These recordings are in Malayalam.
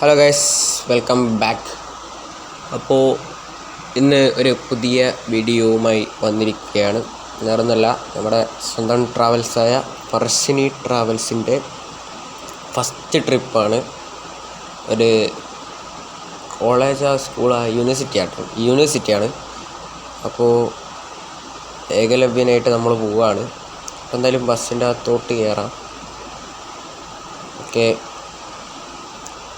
Hello guys, welcome back. അപ്പോൾ ഇന്ന് ഒരു പുതിയ വീഡിയോവുമായി വന്നിരിക്കുകയാണ്. വേറൊന്നുമല്ല, നമ്മുടെ സ്വന്തം ട്രാവൽസായ പറശ്ശിനി ട്രാവൽസിൻ്റെ ഫസ്റ്റ് ട്രിപ്പാണ്. ഒരു കോളേജ് സ്കൂളാ യൂണിവേഴ്സിറ്റിയാണ്. അപ്പോൾ ഏകലവ്യനായിട്ട് നമ്മൾ പോവുകയാണ്. അപ്പോൾ എന്തായാലും ബസ്സിൻ്റെ അകത്തോട്ട് കയറാം. ഓക്കെ,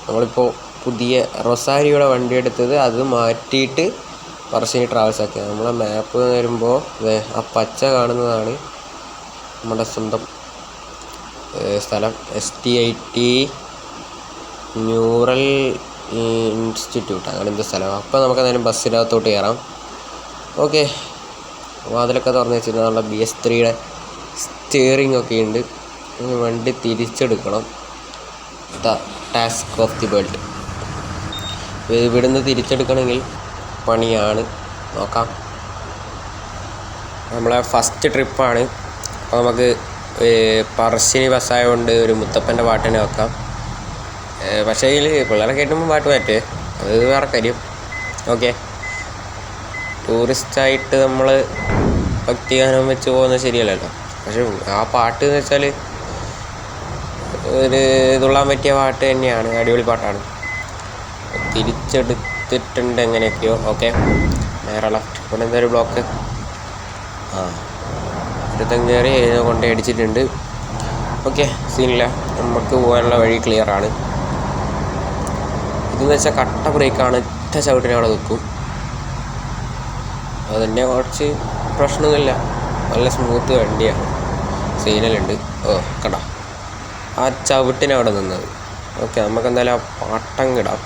നമ്മളിപ്പോൾ പുതിയ റൊസാരിയുടെ വണ്ടി എടുത്തത്, അത് മാറ്റിയിട്ട് പറശ്ശിനി ട്രാവൽസ് ആക്കിയത്. നമ്മളെ മാപ്പ് വരുമ്പോൾ ആ പച്ച കാണുന്നതാണ് നമ്മുടെ സ്വന്തം സ്ഥലം, STIT ന്യൂറൽ ഇൻസ്റ്റിറ്റ്യൂട്ട്, അങ്ങനെ എന്ത് സ്ഥലമാണ്. അപ്പോൾ നമുക്ക് എന്തായാലും ബസ്സിനകത്തോട്ട് കയറാം. ഓക്കെ, വാതിലൊക്കെ തുറന്ന് വെച്ചിരുന്ന നമ്മുടെ BS3യുടെ സ്റ്റിയറിംഗ് ഒക്കെ ഉണ്ട്. വണ്ടി തിരിച്ചെടുക്കണം. Task of the world. ഇവിടുന്ന് തിരിച്ചെടുക്കണമെങ്കിൽ പണിയാണ്. നോക്കാം. നമ്മളെ ഫസ്റ്റ് ട്രിപ്പാണ്. അപ്പോൾ നമുക്ക് പറശ്ശിനി ബസ്സായതുകൊണ്ട് ഒരു മുത്തപ്പൻ്റെ പാട്ട് തന്നെ വെക്കാം. പക്ഷേ ഇതിൽ പിള്ളേരെ കേട്ടുമ്പോൾ പാട്ട് പറ്റേ, അത് വേറെ കാര്യം. ഓക്കെ, ടൂറിസ്റ്റായിട്ട് നമ്മൾ ഭക്തിഗാനം വെച്ച് പോകുന്നത് ശരിയല്ലല്ലോ. പക്ഷെ ആ പാട്ട് എന്ന് വെച്ചാൽ ഒരു തുള്ളാൻ പറ്റിയ പാട്ട് തന്നെയാണ്, അടിപൊളി പാട്ടാണ്. തിരിച്ചെടുത്തിട്ടുണ്ട് എങ്ങനെയൊക്കെയോ. ഓക്കെ, നേരെ ലെഫ്റ്റ്. ഇവിടെ എന്തൊരു ബ്ലോക്ക്, ഇരുപത്തഞ്ചേറി കൊണ്ട് അടിച്ചിട്ടുണ്ട്. ഓക്കെ, സീനില്ല, നമുക്ക് പോകാനുള്ള വഴി ക്ലിയറാണ്. ഇതെന്ന് വെച്ചാൽ കട്ട ബ്രേക്കാണ്. ഒറ്റ ചവിട്ടിനെ അവിടെ നിൽക്കും. അതുതന്നെ കുറച്ച് പ്രശ്നമൊന്നുമില്ല, നല്ല സ്മൂത്ത് വണ്ടിയാണ്. സീനലുണ്ട്. കണ്ടോ ആ ചവിട്ടിനവിടെ നിന്നത്. ഓക്കെ, നമുക്ക് എന്തായാലും ആ പാട്ടം കിടാം.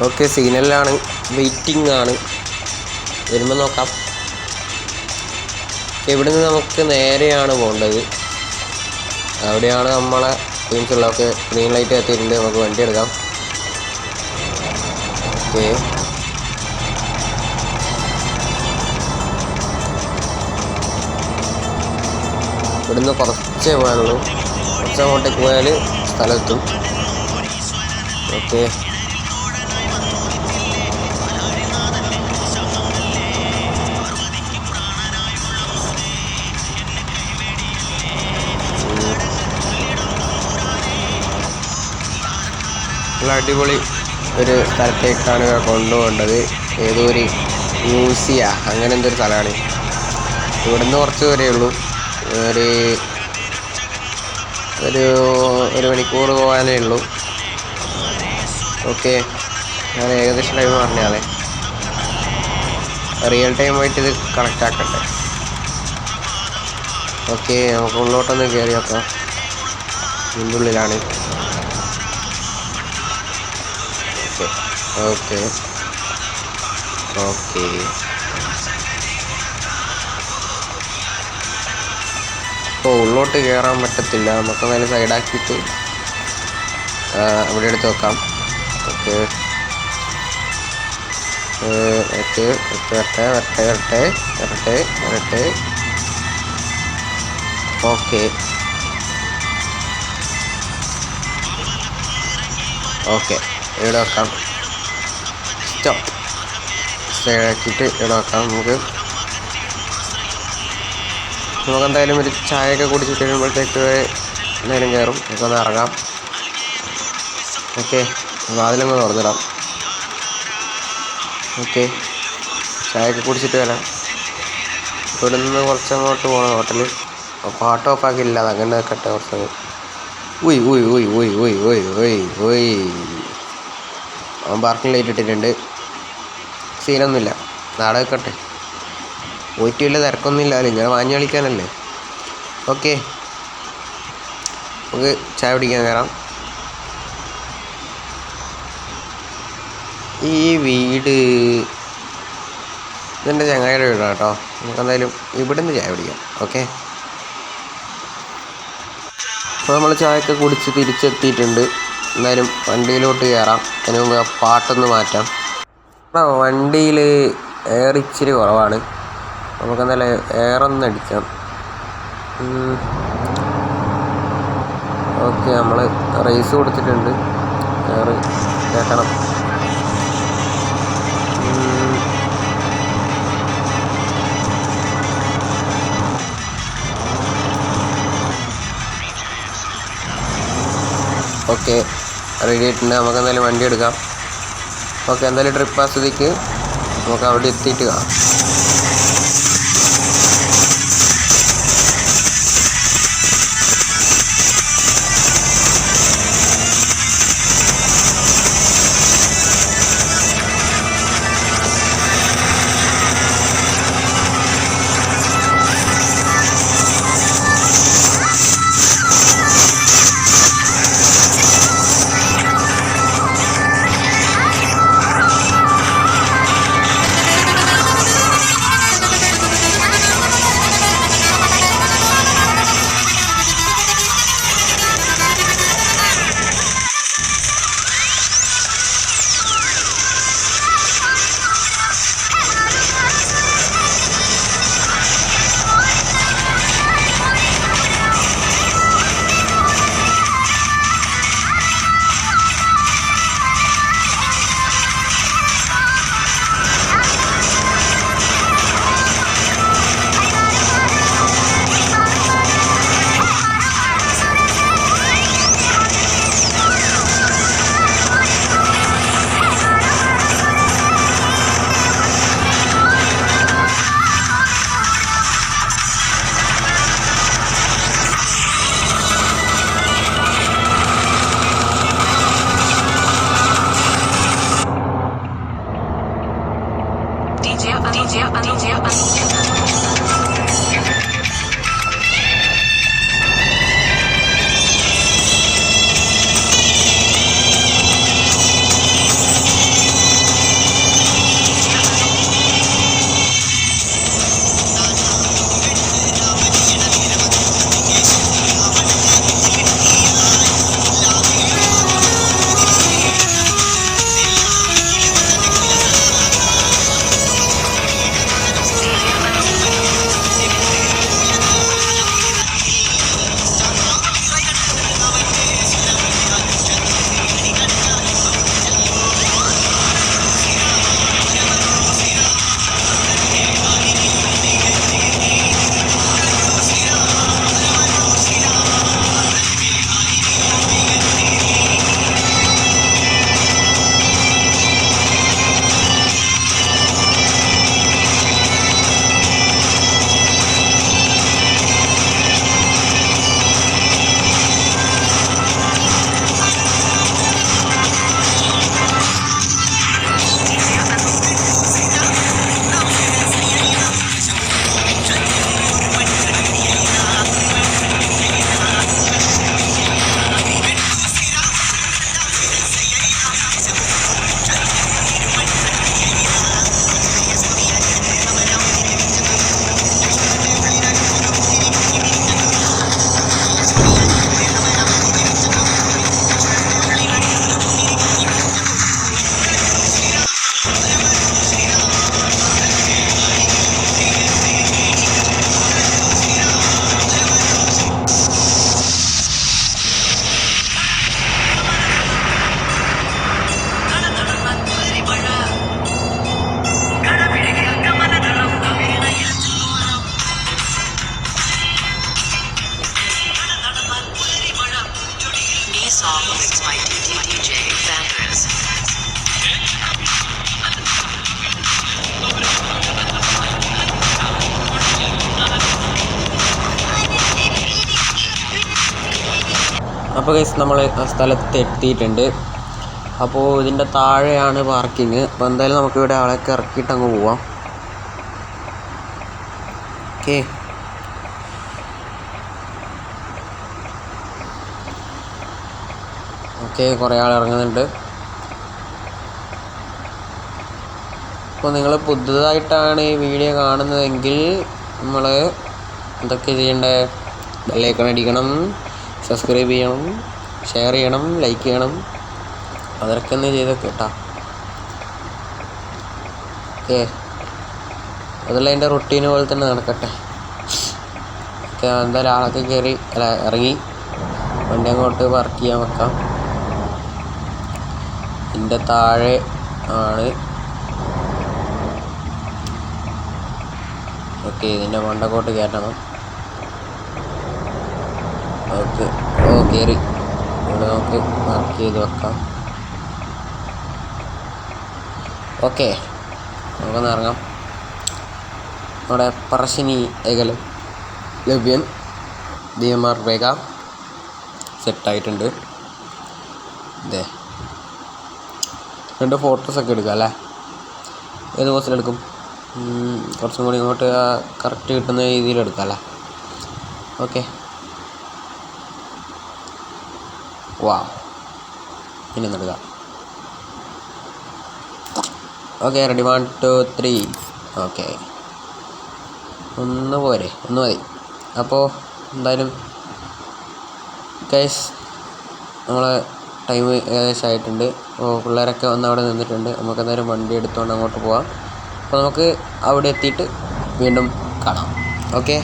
ഓക്കെ, സിഗ്നലിലാണ്, വെയിറ്റിംഗ് ആണ്, വരുമ്പോൾ നോക്കാം. ഇവിടുന്ന് നമുക്ക് നേരെയാണ് പോകേണ്ടത്. അവിടെയാണ് നമ്മളെ ടീംസുള്ളതൊക്കെ. ഗ്രീൻ ലൈറ്റ് എത്തിയിട്ടുണ്ട്, നമുക്ക് വണ്ടി എടുക്കാം. ഓക്കെ, ഇവിടുന്ന് കുറച്ചേ പോകാനുള്ളൂ. കുറച്ച് അങ്ങോട്ടേക്ക് പോയാൽ സ്ഥലത്തും. ഓക്കെ, നല്ല അടിപൊളി ഒരു സ്ഥലത്തേക്കാണ് കൊണ്ടുപോകേണ്ടത്. ഏതോ ഒരു മ്യൂസിയം അങ്ങനെ എന്തൊരു സ്ഥലമാണ്. ഇവിടുന്ന് കുറച്ച് ദൂരമേ ഉള്ളൂ. ഒരു മണിക്കൂർ പോകാനേ ഉള്ളൂ. ഓക്കെ, ഞാൻ ഏകദേശം ടൈം പറഞ്ഞാലേ, റിയൽ ടൈമായിട്ട് ഇത് കണക്റ്റ് ആക്കട്ടെ. ഓക്കെ, നമുക്ക് ഉള്ളോട്ടൊന്ന് കയറി നോക്കാം. ഇതിൻ്റെ ഉള്ളിലാണ്. ഓക്കെ ഓക്കെ ഇപ്പോൾ ഉള്ളോട്ട് കയറാൻ പറ്റത്തില്ല. നമുക്ക് നല്ല സൈഡാക്കിയിട്ട് ഇവിടെ എടുത്ത് വെക്കാം. ഓക്കെ, വരട്ടെ. ഓക്കെ ഓക്കെ, ഇവിടെ വെക്കാം. സ്റ്റോപ്പ്. സൈഡാക്കിയിട്ട് ഇവിടെ വെക്കാം. നമുക്ക് എന്തായാലും ഒരു ചായയൊക്കെ കുടിച്ചിട്ട് വരുമ്പോഴത്തേക്ക് എന്തായാലും കയറും. നമുക്കൊന്ന് ഇറങ്ങാം. ഓക്കെ, വാതിലൊന്ന് തുറന്നിടാം. ഓക്കെ, ചായയൊക്കെ കുടിച്ചിട്ട് വരാം. ഇവിടെ നിന്ന് കുറച്ചങ്ങോട്ട് പോകണം ഹോട്ടലിൽ. പാട്ട് ഓഫാക്കിയില്ല, അത് അങ്ങനെ വെക്കട്ടെ കുറച്ച്. അവൻ പാർക്കിംഗ് ലൈറ്റ് ഇട്ടിട്ടുണ്ട്. സീനൊന്നുമില്ല, നാളെ വെക്കട്ടെ. പോയിട്ട് വലിയ തിരക്കൊന്നുമില്ലല്ലോ, ഇങ്ങനെ വാങ്ങി കളിക്കാനല്ലേ. ഓക്കെ, നമുക്ക് ചായ പിടിക്കാൻ കയറാം. ഈ വീട് ഇതെൻ്റെ ചങ്ങായിയുടെ വീടാണ് കേട്ടോ. നമുക്ക് എന്തായാലും ഇവിടെ നിന്ന് ചായ പിടിക്കാം. ഓക്കെ, അപ്പോൾ നമ്മൾ ചായയൊക്കെ കുടിച്ച് തിരിച്ചെത്തിയിട്ടുണ്ട്. എന്തായാലും വണ്ടിയിലോട്ട് കയറാം. അതിന് മുമ്പ് ആ പാട്ടൊന്ന് മാറ്റാം. വണ്ടിയിൽ എയർ ഇച്ചിരി കുറവാണ്. നമുക്കെന്തായാലും എയറൊന്ന് അടിക്കാം. ഓക്കെ, നമ്മൾ റേസ് കൊടുത്തിട്ടുണ്ട്. കേൾക്കണം. ഓക്കെ, റെഡി ആയിട്ടുണ്ട്. നമുക്ക് എന്തായാലും വണ്ടി എടുക്കാം. ഓക്കെ, എന്തായാലും ട്രിപ്പ് ആസ്വദിക്ക്. നമുക്ക് അവിടെ എത്തിയിട്ട് കാണാം. അപ്പോൾ ഗൈസ് നമ്മൾ ആ സ്ഥലത്ത് എത്തിയിട്ടുണ്ട്. അപ്പോൾ ഇതിൻ്റെ താഴെയാണ് പാർക്കിങ്. അപ്പോൾ എന്തായാലും നമുക്കിവിടെ ആളെയൊക്കെ ഇറക്കിയിട്ട് അങ്ങ് പോവാം. ഓക്കെ, കുറേ ആൾ ഇറങ്ങുന്നുണ്ട്. അപ്പോൾ നിങ്ങൾ പുതുതായിട്ടാണ് ഈ വീഡിയോ കാണുന്നതെങ്കിൽ നമ്മൾ എന്തൊക്കെ ചെയ്യേണ്ടത്? ബെല്ലൈക്കൺ അടിക്കണം, സബ്സ്ക്രൈബ് ചെയ്യണം, ഷെയർ ചെയ്യണം, ലൈക്ക് ചെയ്യണം. അതൊക്കെ ഒന്ന് ചെയ്തൊക്കെ കേട്ടോ. ഓക്കെ, അതെല്ലാം അതിൻ്റെ റൊട്ടീന് പോലെ തന്നെ നടക്കട്ടെ. ഓക്കെ, എന്തായാലും ആളൊക്കെ ഇറങ്ങി വണ്ടി അങ്ങോട്ട് പാർക്ക് ചെയ്യാൻ വെക്കാം. ഇതിൻ്റെ താഴെ ആണ്. ഓക്കെ, ഇതിൻ്റെ മണ്ടക്കോട്ട് കയറ്റണം. ഓക്കെ, കയറി. ഇവിടെ നമുക്ക് മാർക്ക് ചെയ്ത് വെക്കാം. ഓക്കെ, നമുക്കൊന്ന് ഇറങ്ങാം. നമ്മുടെ പറശ്ശിനി ഏകലം ലഭ്യൻ DMR വേഗ സെറ്റായിട്ടുണ്ട്. ഇതേ 2 ഫോട്ടോസൊക്കെ എടുക്കാം അല്ലേ? ഏത് പോസിലെടുക്കും? കുറച്ചും കൂടി ഇങ്ങോട്ട് കറക്റ്റ് കിട്ടുന്ന രീതിയിൽ എടുക്കാം അല്ലേ? ഓക്കെ, വാ, ഇനി എടുക്കാം. Okay, ready, 1 2 3. ഓക്കെ, ഒന്ന് പോരെ, ഒന്ന് മതി. അപ്പോൾ എന്തായാലും ഗൈസ്, നമ്മളെ ടൈം ഏകദേശം ആയിട്ടുണ്ട്. അപ്പോൾ പിള്ളേരൊക്കെ വന്ന് അവിടെ നിന്നിട്ടുണ്ട്. നമുക്ക് എന്തായാലും വണ്ടി എടുത്തുകൊണ്ട് അങ്ങോട്ട് പോവാം. അപ്പോൾ നമുക്ക് അവിടെ എത്തിയിട്ട് വീണ്ടും കാണാം. ഓക്കെ.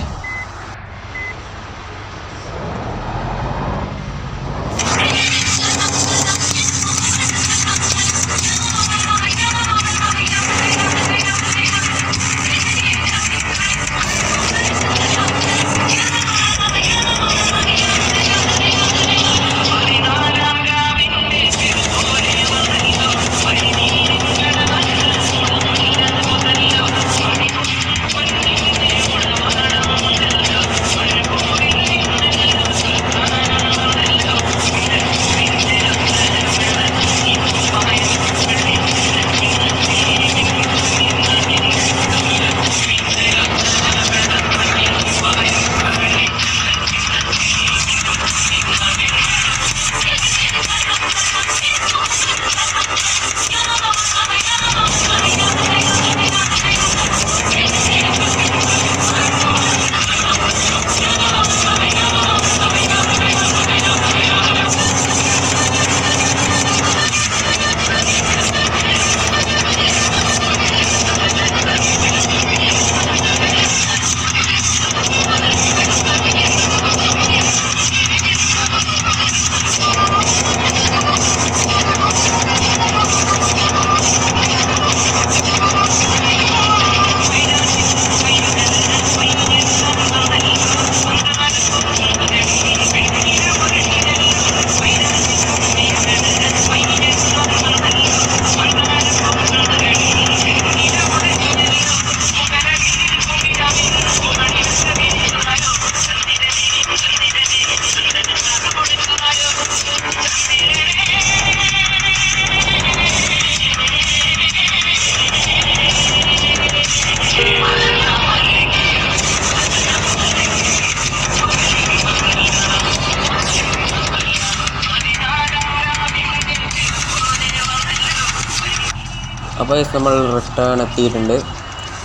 അപ്പോൾ നമ്മൾ റിട്ടേൺ എത്തിയിട്ടുണ്ട്.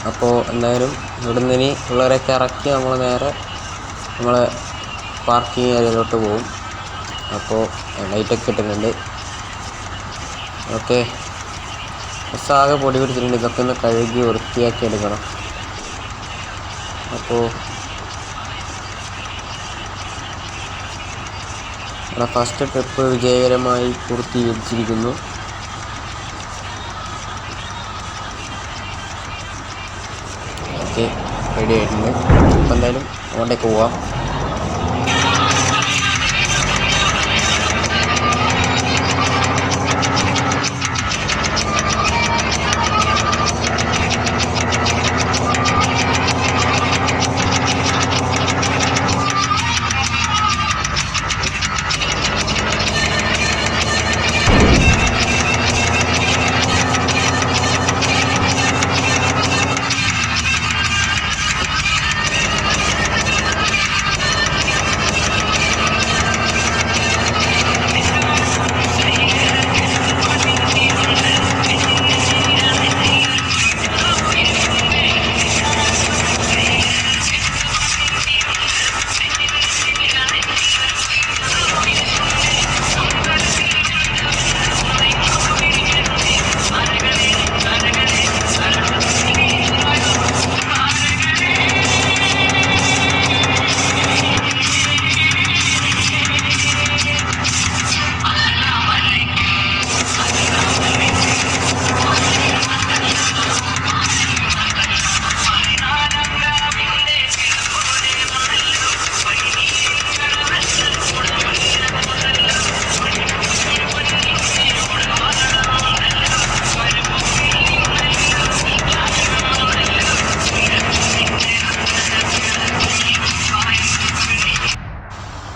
അപ്പോൾ എന്തായാലും ഇവിടെ നിന്ന് ഇനി ഉള്ളവരൊക്കെ ഇറക്കി നമ്മൾ നേരെ നമ്മളെ പാർക്കിംഗ് ഏരിയയിലോട്ട് പോകും. അപ്പോൾ ലൈറ്റൊക്കെ ഇട്ടിട്ടുണ്ട്. ഓക്കെ, ബസ്സാകെ പൊടി പിടിച്ചിട്ടുണ്ട്. ഇതൊക്കെ ഒന്ന് കഴുകി വൃത്തിയാക്കി എടുക്കണം. അപ്പോൾ നമ്മുടെ ഫസ്റ്റ് ട്രിപ്പ് വിജയകരമായി പൂർത്തീകരിച്ചിരിക്കുന്നു. ഓക്കെ, റെഡി ആയിട്ടുണ്ട്. അപ്പോൾ എന്തായാലും അങ്ങോട്ടേക്ക് പോവാം.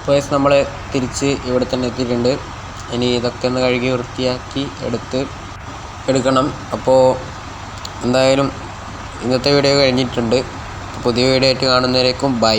അപ്പോൾ നമ്മൾ തിരിച്ച് ഇവിടെ തന്നെ എത്തിയിട്ടുണ്ട്. ഇനി ഇതൊക്കെ ഒന്ന് കഴുകി വൃത്തിയാക്കി എടുക്കണം. അപ്പോൾ എന്തായാലും ഇന്നത്തെ വീഡിയോ കഴിഞ്ഞിട്ടുണ്ട്. പുതിയ വീഡിയോ ആയിട്ട് കാണുന്നവരേക്കും ബൈ.